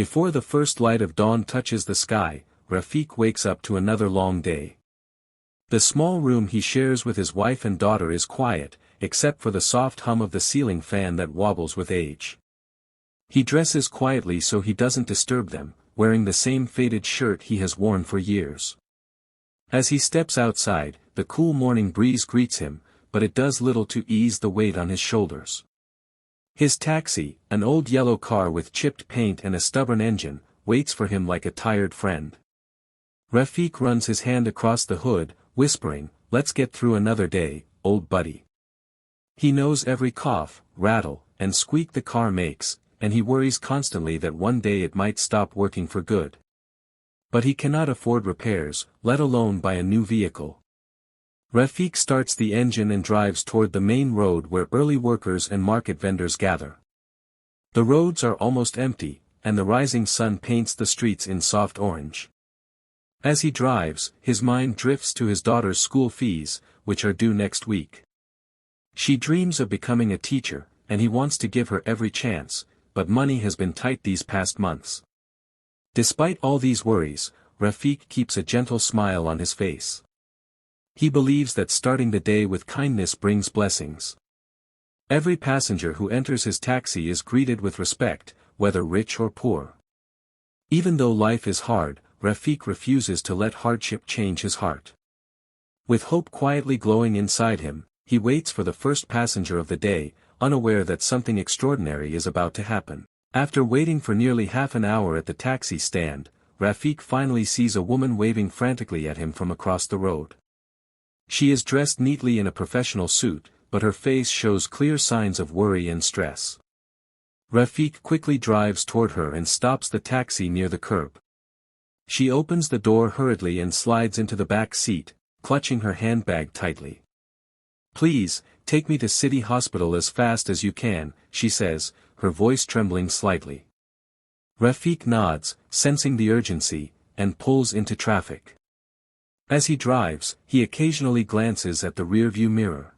Before the first light of dawn touches the sky, Rafik wakes up to another long day. The small room he shares with his wife and daughter is quiet, except for the soft hum of the ceiling fan that wobbles with age. He dresses quietly so he doesn't disturb them, wearing the same faded shirt he has worn for years. As he steps outside, the cool morning breeze greets him, but it does little to ease the weight on his shoulders. His taxi, an old yellow car with chipped paint and a stubborn engine, waits for him like a tired friend. Rafik runs his hand across the hood, whispering, "Let's get through another day, old buddy." He knows every cough, rattle, and squeak the car makes, and he worries constantly that one day it might stop working for good. But he cannot afford repairs, let alone buy a new vehicle. Rafik starts the engine and drives toward the main road where early workers and market vendors gather. The roads are almost empty, and the rising sun paints the streets in soft orange. As he drives, his mind drifts to his daughter's school fees, which are due next week. She dreams of becoming a teacher, and he wants to give her every chance, but money has been tight these past months. Despite all these worries, Rafik keeps a gentle smile on his face. He believes that starting the day with kindness brings blessings. Every passenger who enters his taxi is greeted with respect, whether rich or poor. Even though life is hard, Rafik refuses to let hardship change his heart. With hope quietly glowing inside him, he waits for the first passenger of the day, unaware that something extraordinary is about to happen. After waiting for nearly half an hour at the taxi stand, Rafik finally sees a woman waving frantically at him from across the road. She is dressed neatly in a professional suit, but her face shows clear signs of worry and stress. Rafik quickly drives toward her and stops the taxi near the curb. She opens the door hurriedly and slides into the back seat, clutching her handbag tightly. "Please, take me to City Hospital as fast as you can," she says, her voice trembling slightly. Rafik nods, sensing the urgency, and pulls into traffic. As he drives, he occasionally glances at the rearview mirror.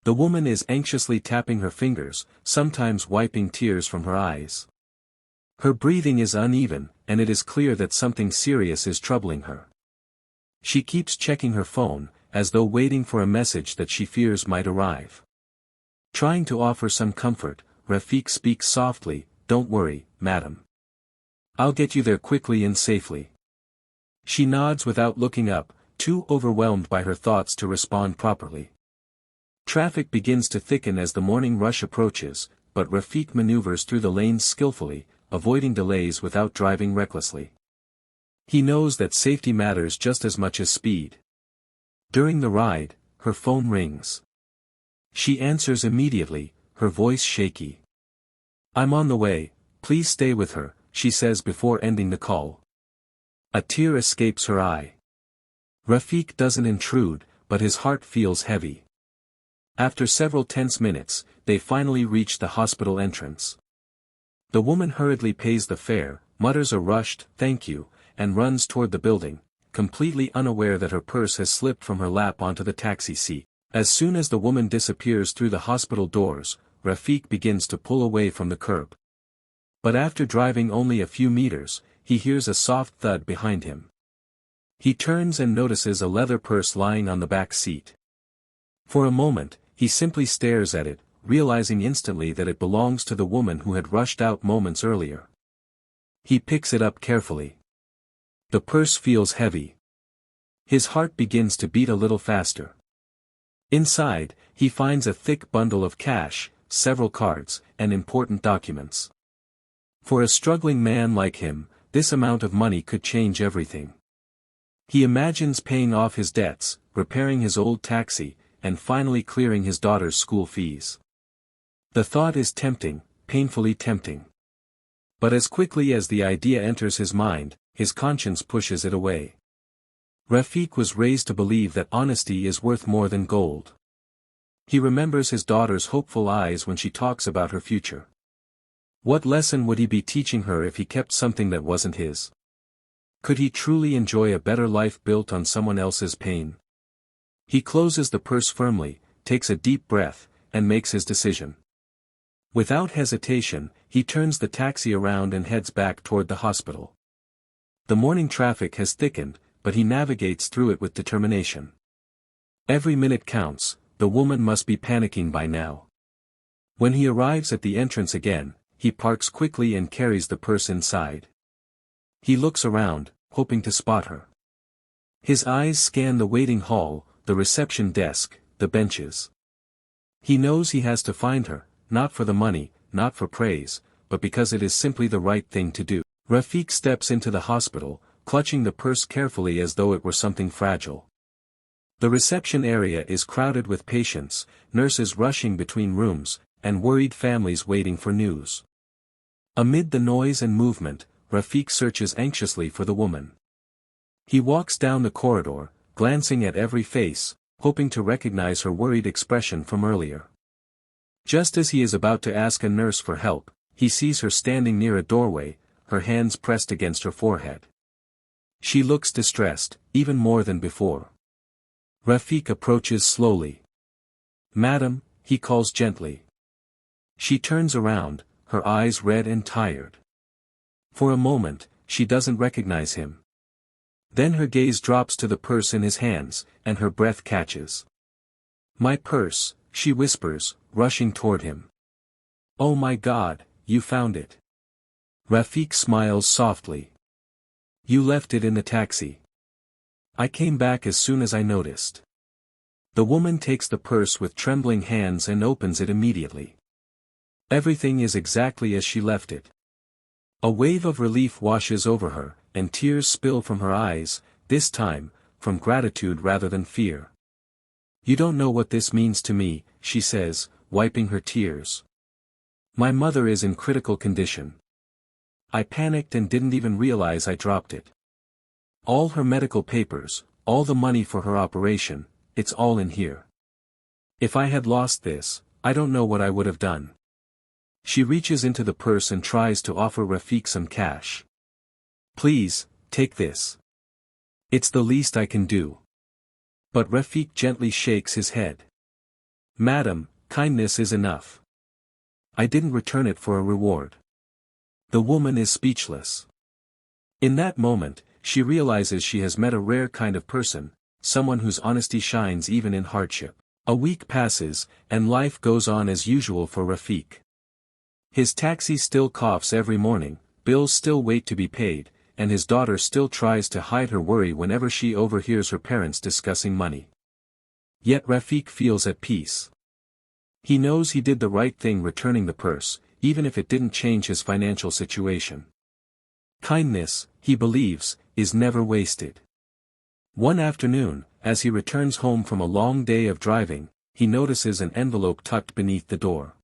The woman is anxiously tapping her fingers, sometimes wiping tears from her eyes. Her breathing is uneven, and it is clear that something serious is troubling her. She keeps checking her phone, as though waiting for a message that she fears might arrive. Trying to offer some comfort, Rafik speaks softly, "Don't worry, madam. I'll get you there quickly and safely." She nods without looking up, too overwhelmed by her thoughts to respond properly. Traffic begins to thicken as the morning rush approaches, but Rafik maneuvers through the lanes skillfully, avoiding delays without driving recklessly. He knows that safety matters just as much as speed. During the ride, her phone rings. She answers immediately, her voice shaky. "I'm on the way, please stay with her," she says before ending the call. A tear escapes her eye. Rafik doesn't intrude, but his heart feels heavy. After several tense minutes, they finally reach the hospital entrance. The woman hurriedly pays the fare, mutters a rushed, "Thank you," and runs toward the building, completely unaware that her purse has slipped from her lap onto the taxi seat. As soon as the woman disappears through the hospital doors, Rafik begins to pull away from the curb. But after driving only a few meters, he hears a soft thud behind him. He turns and notices a leather purse lying on the back seat. For a moment, he simply stares at it, realizing instantly that it belongs to the woman who had rushed out moments earlier. He picks it up carefully. The purse feels heavy. His heart begins to beat a little faster. Inside, he finds a thick bundle of cash, several cards, and important documents. For a struggling man like him, this amount of money could change everything. He imagines paying off his debts, repairing his old taxi, and finally clearing his daughter's school fees. The thought is tempting, painfully tempting. But as quickly as the idea enters his mind, his conscience pushes it away. Rafik was raised to believe that honesty is worth more than gold. He remembers his daughter's hopeful eyes when she talks about her future. What lesson would he be teaching her if he kept something that wasn't his? Could he truly enjoy a better life built on someone else's pain? He closes the purse firmly, takes a deep breath, and makes his decision. Without hesitation, he turns the taxi around and heads back toward the hospital. The morning traffic has thickened, but he navigates through it with determination. Every minute counts, the woman must be panicking by now. When he arrives at the entrance again, he parks quickly and carries the purse inside. He looks around, hoping to spot her. His eyes scan the waiting hall, the reception desk, the benches. He knows he has to find her, not for the money, not for praise, but because it is simply the right thing to do. Rafik steps into the hospital, clutching the purse carefully as though it were something fragile. The reception area is crowded with patients, nurses rushing between rooms, and worried families waiting for news. Amid the noise and movement, Rafik searches anxiously for the woman. He walks down the corridor, glancing at every face, hoping to recognize her worried expression from earlier. Just as he is about to ask a nurse for help, he sees her standing near a doorway, her hands pressed against her forehead. She looks distressed, even more than before. Rafik approaches slowly. "Madam," he calls gently. She turns around, her eyes red and tired. For a moment, she doesn't recognize him. Then her gaze drops to the purse in his hands, and her breath catches. "My purse," she whispers, rushing toward him. "Oh my God, you found it." Rafik smiles softly. "You left it in the taxi. I came back as soon as I noticed." The woman takes the purse with trembling hands and opens it immediately. Everything is exactly as she left it. A wave of relief washes over her, and tears spill from her eyes, this time, from gratitude rather than fear. "You don't know what this means to me," she says, wiping her tears. "My mother is in critical condition. I panicked and didn't even realize I dropped it. All her medical papers, all the money for her operation, it's all in here. If I had lost this, I don't know what I would have done." She reaches into the purse and tries to offer Rafik some cash. "Please, take this. It's the least I can do." But Rafik gently shakes his head. "Madam, kindness is enough. I didn't return it for a reward." The woman is speechless. In that moment, she realizes she has met a rare kind of person, someone whose honesty shines even in hardship. A week passes, and life goes on as usual for Rafik. His taxi still coughs every morning, bills still wait to be paid, and his daughter still tries to hide her worry whenever she overhears her parents discussing money. Yet Rafik feels at peace. He knows he did the right thing returning the purse, even if it didn't change his financial situation. Kindness, he believes, is never wasted. One afternoon, as he returns home from a long day of driving, he notices an envelope tucked beneath the door.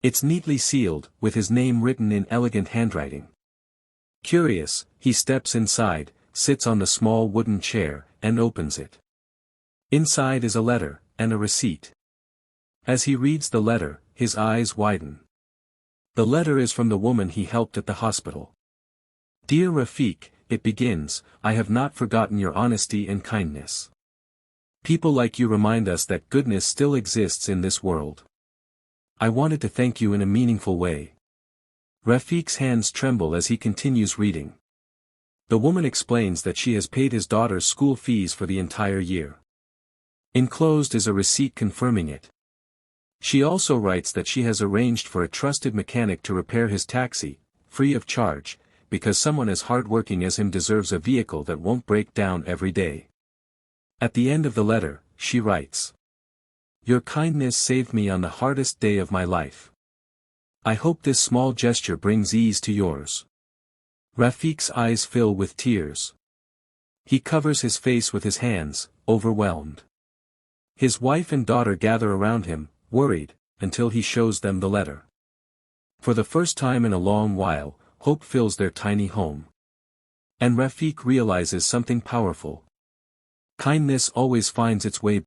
It's neatly sealed, with his name written in elegant handwriting. Curious, he steps inside, sits on the small wooden chair, and opens it. Inside is a letter, and a receipt. As he reads the letter, his eyes widen. The letter is from the woman he helped at the hospital. "Dear Rafik," it begins, "I have not forgotten your honesty and kindness. People like you remind us that goodness still exists in this world. I wanted to thank you in a meaningful way." Rafik's hands tremble as he continues reading. The woman explains that she has paid his daughter's school fees for the entire year. Enclosed is a receipt confirming it. She also writes that she has arranged for a trusted mechanic to repair his taxi, free of charge, because someone as hardworking as him deserves a vehicle that won't break down every day. At the end of the letter, she writes, "Your kindness saved me on the hardest day of my life. I hope this small gesture brings ease to yours." Rafik's eyes fill with tears. He covers his face with his hands, overwhelmed. His wife and daughter gather around him, worried, until he shows them the letter. For the first time in a long while, hope fills their tiny home. And Rafik realizes something powerful. Kindness always finds its way